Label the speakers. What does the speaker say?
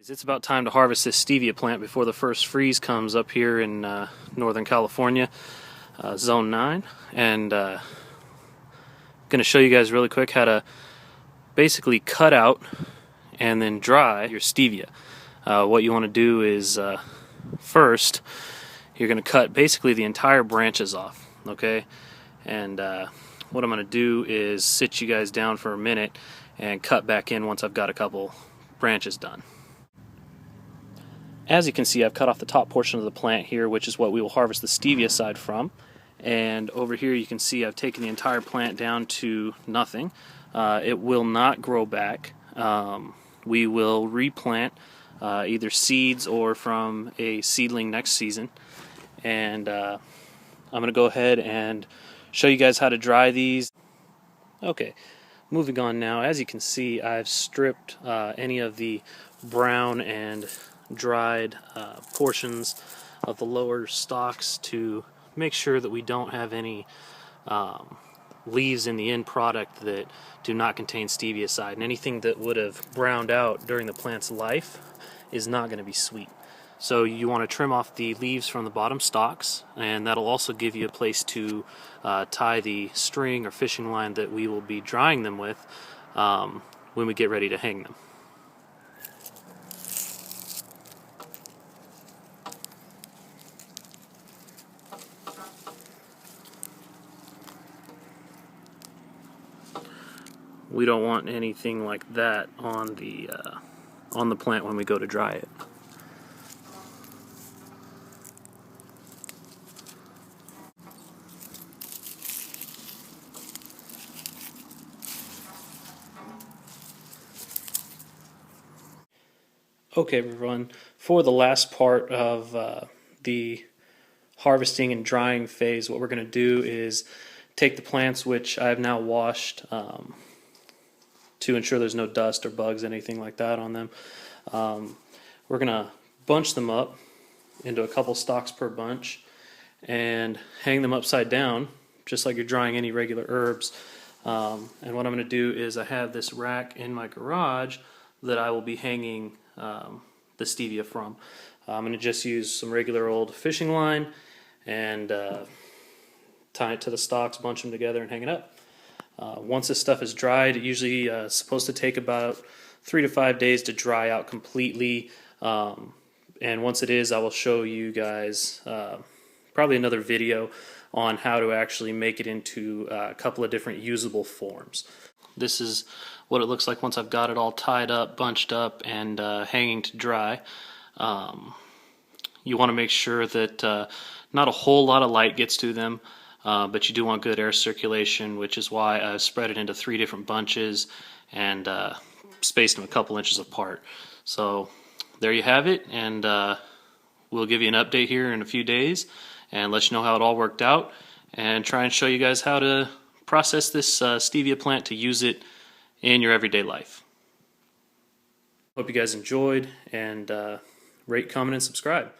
Speaker 1: It's about time to harvest this stevia plant before the first freeze comes up here in Northern California, Zone 9. And I'm going to show you guys really quick how to basically cut out and then dry your stevia. What you want to do is first you're going to cut basically the entire branches off, okay? And what I'm going to do is sit you guys down for a minute and cut back in once I've got a couple branches done. As you can see, I've cut off the top portion of the plant here, which is what we will harvest the stevia side from. And over here you can see I've taken the entire plant down to nothing. It will not grow back. We will replant either seeds or from a seedling next season. And I'm going to go ahead and show you guys how to dry these. Okay, moving on now. As you can see, I've stripped any of the brown and dried portions of the lower stalks to make sure that we don't have any leaves in the end product that do not contain stevia side, and anything that would have browned out during the plant's life is not going to be sweet. So you want to trim off the leaves from the bottom stalks, and that'll also give you a place to tie the string or fishing line that we will be drying them with when we get ready to hang them. We don't want anything like that on the plant when we go to dry it. Okay, everyone, for the last part of the harvesting and drying phase, what we're going to do is take the plants, which I've now washed to ensure there's no dust or bugs, anything like that on them. We're going to bunch them up into a couple stalks per bunch and hang them upside down, just like you're drying any regular herbs. And what I'm going to do is I have this rack in my garage that I will be hanging the stevia from. I'm going to just use some regular old fishing line and tie it to the stalks, bunch them together, and hang it up. Once this stuff is dried, it usually is supposed to take about 3 to 5 days to dry out completely. And once it is, I will show you guys probably another video on how to actually make it into a couple of different usable forms. This is what it looks like once I've got it all tied up, bunched up, and hanging to dry. You want to make sure that not a whole lot of light gets to them, but you do want good air circulation, which is why I spread it into 3 different bunches and spaced them a couple inches apart. So there you have it, and we'll give you an update here in a few days and let you know how it all worked out, and try and show you guys how to process this stevia plant to use it in your everyday life. Hope you guys enjoyed, and rate, comment, and subscribe.